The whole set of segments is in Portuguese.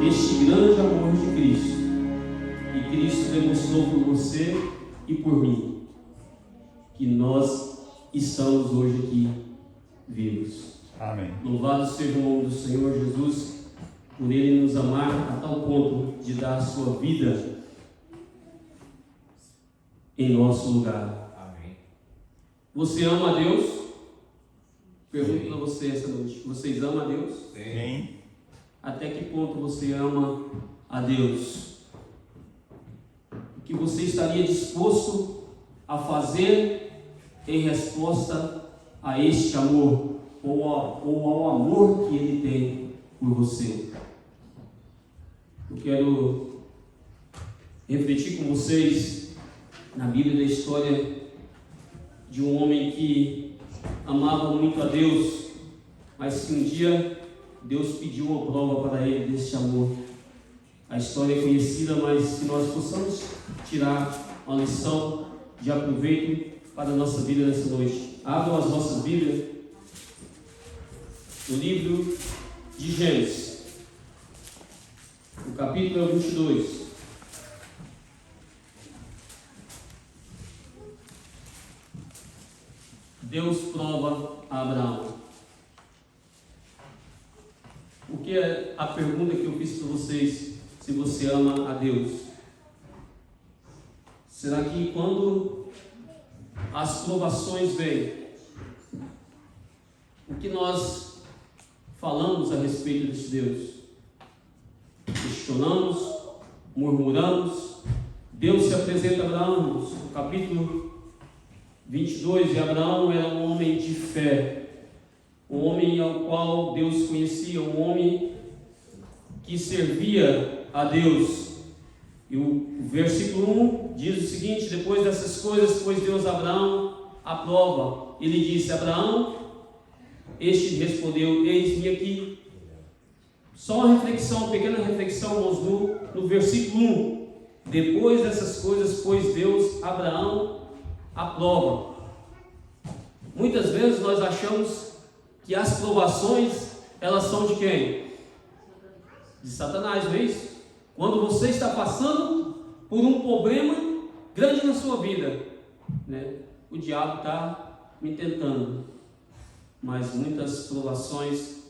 este grande amor de Cristo, que Cristo demonstrou por você e por mim, que nós estamos hoje aqui vivos. Amém. Louvado seja o nome do Senhor Jesus, por Ele nos amar a tal ponto de dar a sua vida em nosso lugar. Amém. Você ama a Deus? Pergunto para você essa noite. Vocês amam a Deus? Sim. Até que ponto você ama a Deus? O que você estaria disposto a fazer em resposta a este amor, ou ao amor que Ele tem por você? Eu quero refletir com vocês na Bíblia da história de um homem que amava muito a Deus, mas que um dia Deus pediu uma prova para ele deste amor. A história é conhecida, mas que nós possamos tirar uma lição de aproveito para a nossa vida nessa noite. Abram as nossas Bíblias no livro de Gênesis, no capítulo 22. Deus prova a Abraão. O que é a pergunta que eu fiz para vocês? Se você ama a Deus, será que quando as provações vêm, o que nós falamos a respeito desse Deus? Questionamos, murmuramos. Deus se apresenta a Abraão no capítulo 22, e Abraão era um homem de fé, um homem ao qual Deus conhecia, um homem que servia a Deus. E o versículo 1 diz o seguinte: depois dessas coisas, pôs Deus a Abraão à prova. Ele disse: Abraão, este respondeu: eis-me aqui. Só uma reflexão, uma pequena reflexão, irmãos, no versículo 1. Depois dessas coisas, pôs Deus a Abraão à prova. Muitas vezes nós achamos que as provações, elas são de quem? De Satanás, não é isso? Quando você está passando por um problema grande na sua vida, né? O diabo está me tentando. Mas muitas provações,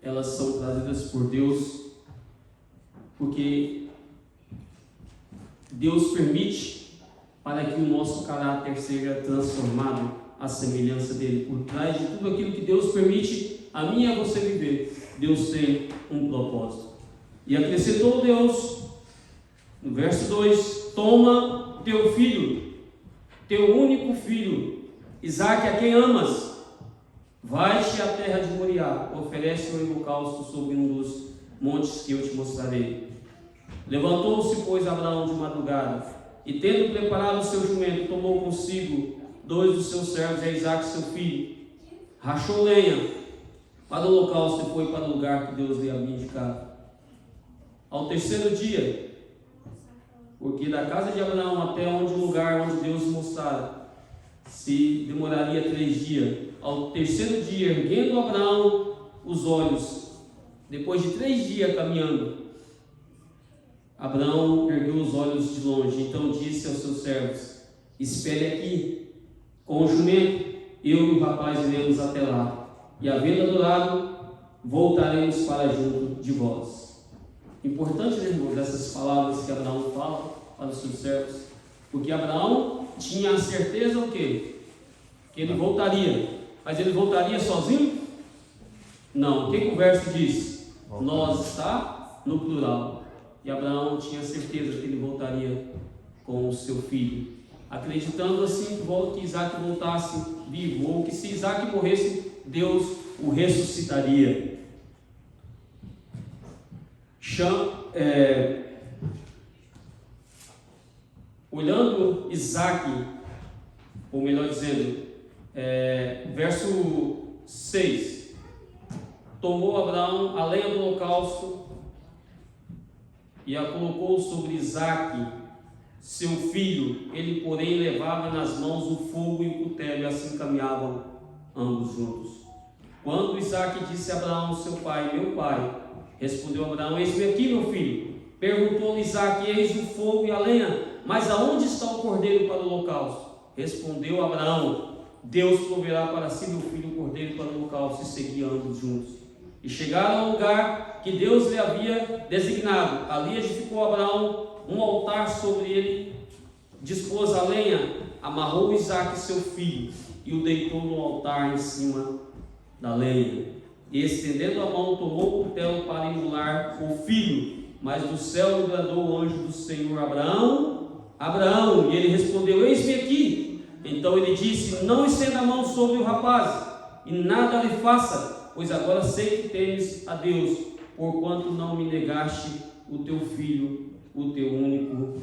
elas são trazidas por Deus, porque Deus permite para que o nosso caráter seja transformado à semelhança dele. Por trás de tudo aquilo que Deus permite a mim e a você viver, Deus tem um propósito. E acrescentou Deus, no verso 2: toma teu filho, teu único filho, Isaque, a quem amas, vai-te à terra de Moriá, oferece um holocausto sobre um dos montes que eu te mostrarei. Levantou-se, pois, Abraão de madrugada, e tendo preparado o seu jumento, tomou consigo 2 dos seus servos, e Isaque seu filho, rachou lenha para o holocausto e foi para o lugar que Deus lhe havia indicado. Ao terceiro dia, porque da casa de Abraão até o lugar onde Deus mostrara, se demoraria 3 dias. Ao terceiro dia, erguendo Abraão os olhos, depois de 3 dias caminhando, Abraão ergueu os olhos de longe. Então disse aos seus servos: espere aqui com o jumento, eu e o rapaz iremos até lá, e havendo adorado, voltaremos para junto de vós. Importante, irmãos, essas palavras que Abraão fala para os seus servos, porque Abraão tinha a certeza o quê? Que ele voltaria. Mas ele voltaria sozinho? Não. O que o verso diz? Nós está no plural. E Abraão tinha certeza que ele voltaria com o seu filho, acreditando assim que Isaque voltasse vivo, ou que se Isaque morresse, Deus o ressuscitaria. Olhando Isaque, ou melhor dizendo, verso 6: tomou Abraão a lenha do holocausto e a colocou sobre Isaque, seu filho. Ele, porém, levava nas mãos o fogo e o cutelo, e assim caminhavam ambos juntos. Quando Isaque disse a Abraão, seu pai: meu pai, Respondeu Abraão: eis-me aqui, meu filho. Perguntou-lhe Isaque: eis o fogo e a lenha, mas aonde está o cordeiro para o holocausto? Respondeu Abraão: Deus proverá para si, meu filho, o cordeiro para o holocausto. E seguiam ambos juntos. E chegaram ao lugar que Deus lhe havia designado. Ali edificou Abraão um altar, sobre ele dispôs a lenha, amarrou Isaque seu filho e o deitou no altar em cima da lenha. E estendendo a mão, tomou o cutelo para imolar o filho. Mas do céu lhe bradou o anjo do Senhor: Abraão, Abraão. E ele respondeu: eis-me aqui. Então ele disse: não estenda a mão sobre o rapaz, e nada lhe faça, pois agora sei que temes a Deus, porquanto não me negaste o teu filho, o teu único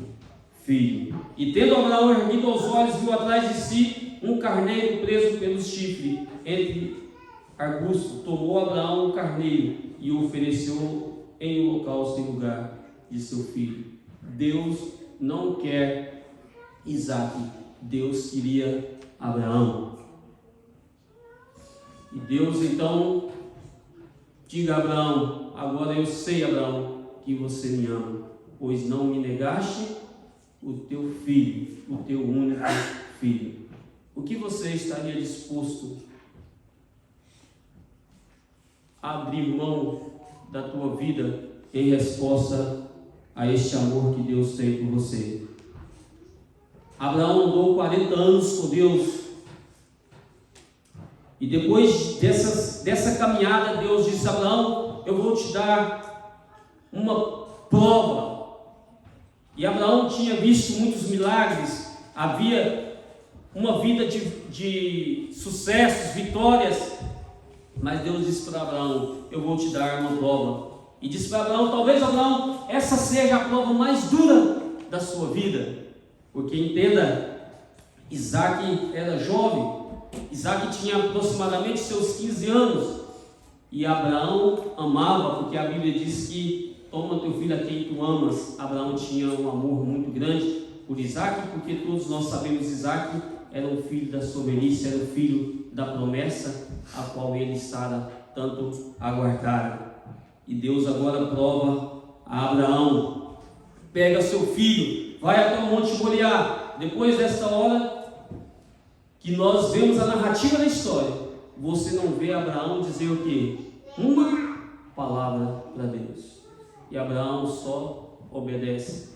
filho. E tendo Abraão erguido os olhos, viu atrás de si um carneiro preso pelos chifres entre arbustos. Tomou Abraão o carneiro e o ofereceu em holocausto em lugar de seu filho. Deus não quer Isaque, Deus queria Abraão. E Deus então diga a Abraão: agora eu sei, Abraão, que você me ama, pois não me negaste o teu filho, o teu único filho. O que você estaria disposto a abrir mão da tua vida em resposta a este amor que Deus tem por você? Abraão andou 40 anos com Deus, e depois dessa caminhada, Deus disse: Abraão, eu vou te dar uma prova. E Abraão tinha visto muitos milagres, havia uma vida de sucessos, vitórias, mas Deus disse para Abraão: eu vou te dar uma prova. E disse para Abraão: talvez, Abraão, essa seja a prova mais dura da sua vida, porque entenda, Isaque era jovem, Isaque tinha aproximadamente seus 15 anos, e Abraão amava, porque a Bíblia diz que toma teu filho a quem tu amas. Abraão tinha um amor muito grande por Isaque, porque todos nós sabemos que Isaque era um filho da sua velhice, era o filho da promessa, a qual ele e Sara tanto aguardaram. E Deus agora prova a Abraão: pega seu filho, vai até o Monte Moriá. Depois desta hora que nós vemos a narrativa da história, você não vê Abraão dizer o quê? Uma palavra para Deus. E Abraão só obedece.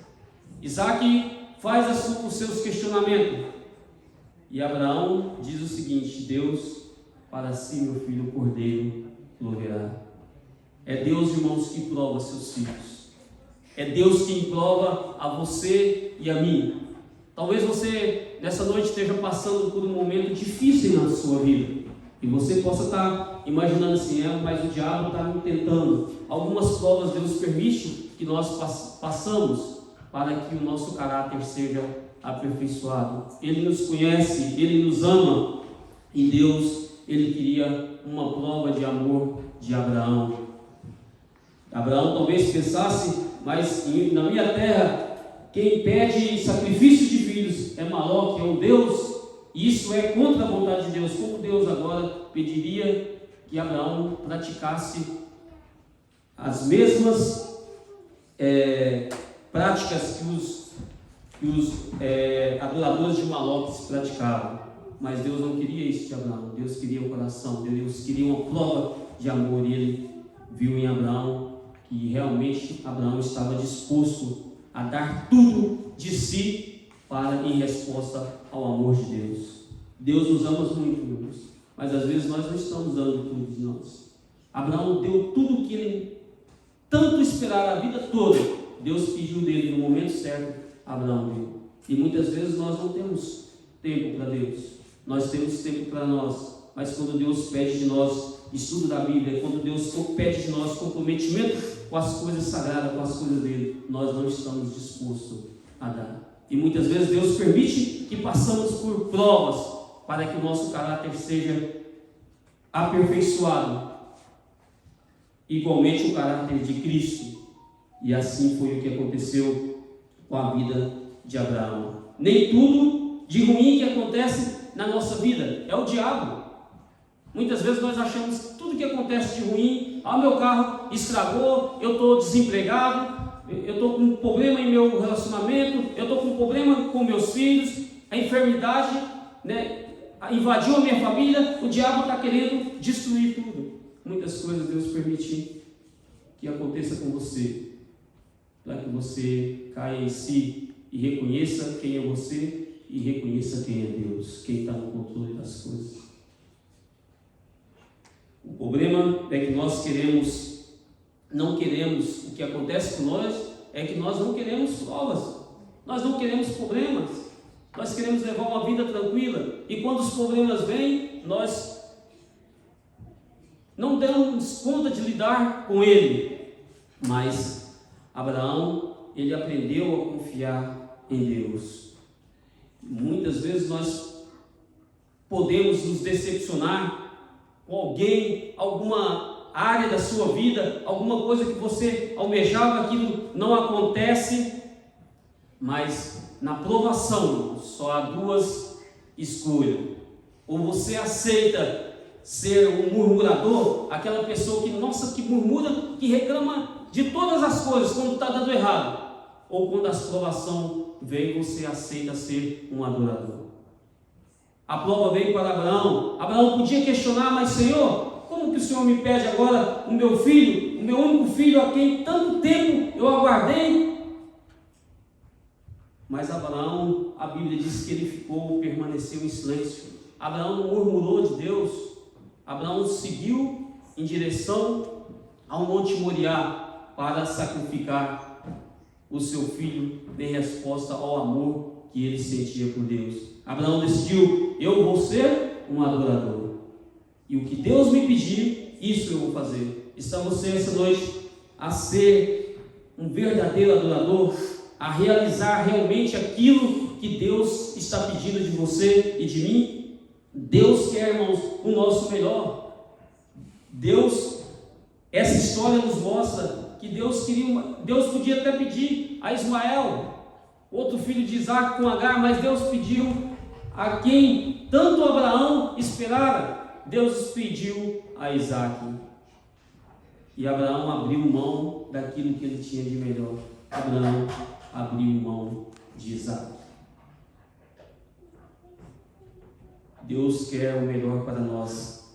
Isaque faz os seus questionamentos, e Abraão diz o seguinte: Deus, para si, meu filho, o cordeiro proverá. É Deus, irmãos, que prova seus filhos. É Deus quem prova a você e a mim. Talvez você nessa noite esteja passando por um momento difícil na sua vida, e você possa estar imaginando assim: mas o diabo está me tentando. Algumas provas Deus permite que nós passamos para que o nosso caráter seja aperfeiçoado. Ele nos conhece, Ele nos ama, e Deus, Ele queria uma prova de amor de Abraão. Abraão talvez pensasse: mas na minha terra, quem pede sacrifício de filhos é Moloque, é um Deus, e isso é contra a vontade de Deus. Como Deus agora pediria que Abraão praticasse as mesmas práticas que os adoradores de Moloque praticavam? Mas Deus não queria isso de Abraão. Deus queria o coração, Deus queria uma prova de amor, e Ele viu em Abraão que realmente Abraão estava disposto a dar tudo de si em resposta ao amor de Deus. Deus nos ama muito, irmãos, mas às vezes nós não estamos dando tudo de nós. Abraão deu tudo o que ele tanto esperara a vida toda. Deus pediu dele no momento certo, Abraão deu. E muitas vezes nós não temos tempo para Deus, nós temos tempo para nós, mas quando Deus pede de nós estudo da Bíblia, quando Deus pede de nós comprometimento com as coisas sagradas, com as coisas dele, nós não estamos dispostos a dar. E muitas vezes Deus permite que passamos por provas para que o nosso caráter seja aperfeiçoado, igualmente o caráter de Cristo. E assim foi o que aconteceu com a vida de Abraão. Nem tudo de ruim que acontece na nossa vida é o diabo. Muitas vezes nós achamos que tudo que acontece de ruim, meu carro estragou, eu estou desempregado, eu estou com um problema em meu relacionamento, eu estou com um problema com meus filhos, a enfermidade, invadiu a minha família, o diabo está querendo destruir tudo. Muitas coisas Deus permite que aconteça com você, para que você caia em si e reconheça quem é você e reconheça quem é Deus, quem está no controle das coisas. O problema é que nós não queremos, o que acontece com nós é que nós não queremos provas, nós não queremos problemas, nós queremos levar uma vida tranquila, e quando os problemas vêm, nós não damos conta de lidar com ele. Mas Abraão, ele aprendeu a confiar em Deus. Muitas vezes nós podemos nos decepcionar com alguém, alguma área da sua vida, alguma coisa que você almejava, aquilo não acontece, mas na provação só há duas escolhas: ou você aceita ser um murmurador, aquela pessoa que murmura, que reclama de todas as coisas quando está dando errado, ou quando a provação vem, você aceita ser um adorador. A prova veio para Abraão. Abraão podia questionar: mas Senhor, como que o Senhor me pede agora o meu filho, o meu único filho, a quem tanto tempo eu aguardei? Mas Abraão, a Bíblia diz que ele permaneceu em silêncio. Abraão não murmurou de Deus. Abraão seguiu em direção ao Monte Moriá para sacrificar o seu filho em resposta ao amor que ele sentia por Deus. Abraão decidiu: eu vou ser um adorador, e o que Deus me pedir, isso eu vou fazer. Está você essa noite a ser um verdadeiro adorador, a realizar realmente aquilo que Deus está pedindo de você e de mim? Deus quer, irmãos, o nosso melhor. Essa história nos mostra que Deus podia até pedir a Ismael, outro filho de Isaac com Agar, mas Deus pediu a quem tanto Abraão esperara. Deus pediu a Isaac, e Abraão abriu mão daquilo que ele tinha de melhor. Abraão abriu mão de Isaac. Deus quer o melhor para nós.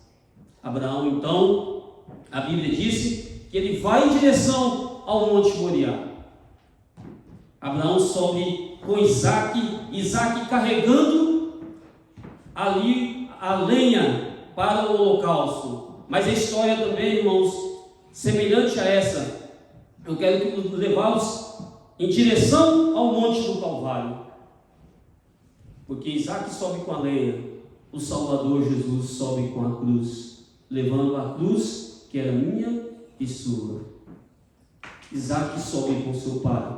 Abraão, então, a Bíblia disse que ele vai em direção ao Monte Moriá. Abraão sobe com Isaac carregando ali a lenha para o holocausto. Mas a história também, irmãos, semelhante a essa, eu quero levá-los em direção ao Monte do Calvário, porque Isaac sobe com a lenha, o Salvador Jesus sobe com a cruz, levando a cruz que era minha e sua. Isaac sobe com seu pai,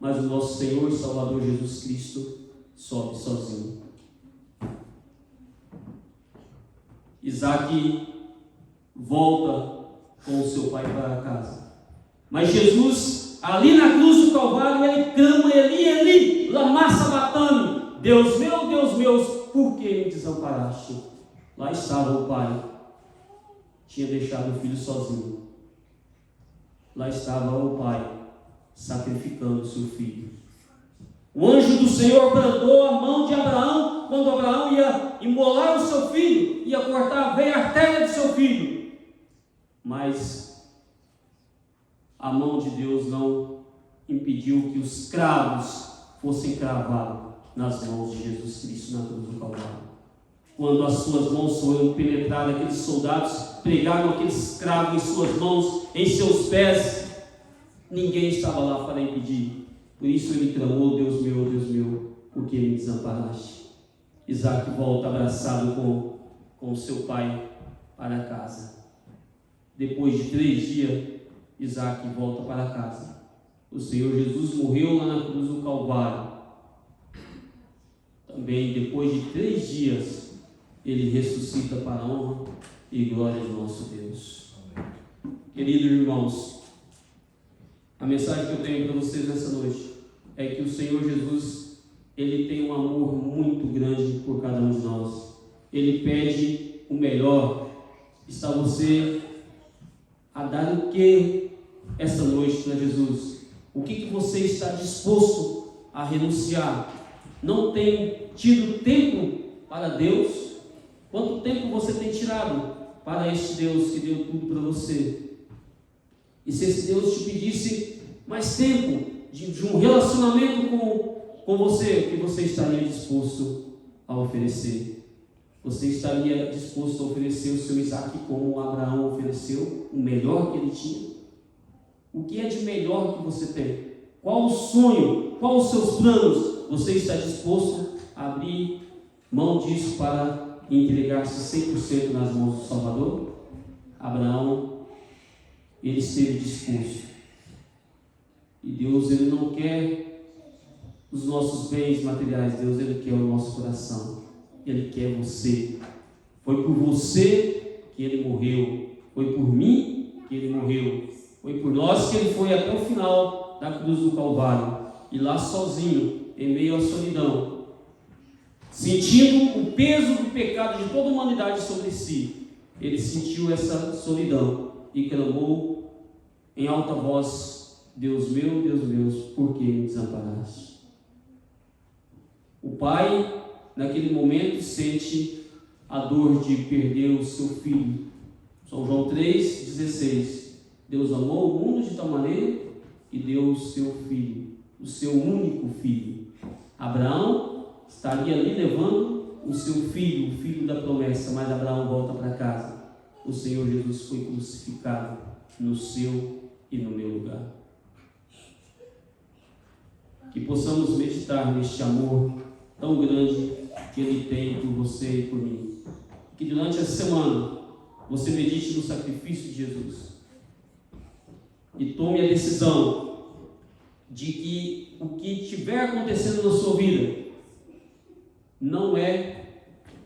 mas o nosso Senhor e Salvador Jesus Cristo sobe sozinho. Isaac volta com o seu pai para casa, mas Jesus, ali na cruz do Calvário, ele clama: Eli, Eli, lama sabachthani, Deus meu, por que me desamparaste? Lá estava o pai, tinha deixado o filho sozinho. Lá estava o pai sacrificando o seu filho. O anjo do Senhor brandou a mão de Abraão quando Abraão ia imolar o seu filho, ia cortar a veia artéria do seu filho. Mas a mão de Deus não impediu que os cravos fossem cravados nas mãos de Jesus Cristo na cruz do Calvário. Quando as suas mãos foram penetradas, aqueles soldados pregaram aqueles cravos em suas mãos, em seus pés, ninguém estava lá para impedir. Por isso ele clamou: Deus meu, por que me desamparaste? Isaac volta abraçado com seu pai para casa. Depois de 3 dias, Isaac volta para casa. O Senhor Jesus morreu lá na cruz do Calvário. Também depois de 3 dias, ele ressuscita para a honra e glória de nosso Deus. Queridos irmãos, a mensagem que eu tenho para vocês nessa noite é que o Senhor Jesus, ele tem um amor muito grande por cada um de nós. Ele pede o melhor. Está você a dar o que esta noite para Jesus? O que você está disposto a renunciar? Não tem tido tempo para Deus? Quanto tempo você tem tirado para este Deus que deu tudo para você? E se esse Deus te pedisse mais tempo de um relacionamento com você, o que você estaria disposto a oferecer? Você estaria disposto a oferecer o seu Isaac como Abraão ofereceu, o melhor que ele tinha? O que é de melhor que você tem? Qual o sonho? Qual os seus planos? Você está disposto a abrir mão disso para entregar-se 100% nas mãos do Salvador? Abraão, ele esteve disposto. E Deus, ele não quer os nossos bens materiais. Deus, ele quer o nosso coração. Ele quer você. Foi por você que ele morreu. Foi por mim que ele morreu. Foi por nós que ele foi até o final da cruz do Calvário. E lá sozinho, em meio à solidão, sentindo o peso do pecado de toda a humanidade sobre si, ele sentiu essa solidão e clamou em alta voz: Deus meu, por que me desamparaste? O pai, naquele momento, sente a dor de perder o seu filho. São João 3,16. Deus amou o mundo de tal maneira que deu o seu filho, o seu único filho. Abraão estaria ali levando o seu filho, o filho da promessa, mas Abraão volta para casa. O Senhor Jesus foi crucificado no seu e no meu lugar. Que possamos meditar neste amor tão grande que Ele tem por você e por mim. Que durante essa semana você medite no sacrifício de Jesus e tome a decisão de que o que estiver acontecendo na sua vida não é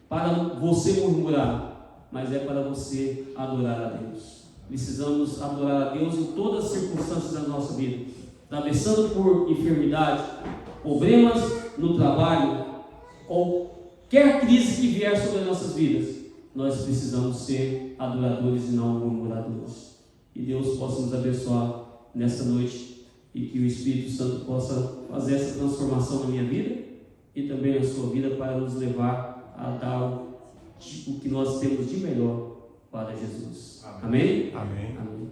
para você murmurar, mas é para você adorar a Deus. Precisamos adorar a Deus em todas as circunstâncias da nossa vida, atravessando por enfermidade, problemas no trabalho, qualquer crise que vier sobre as nossas vidas. Nós precisamos ser adoradores e não murmuradores. Que Deus possa nos abençoar nesta noite e que o Espírito Santo possa fazer essa transformação na minha vida e também na sua vida, para nos levar a dar o que nós temos de melhor para Jesus. Amém. Amém? Amém.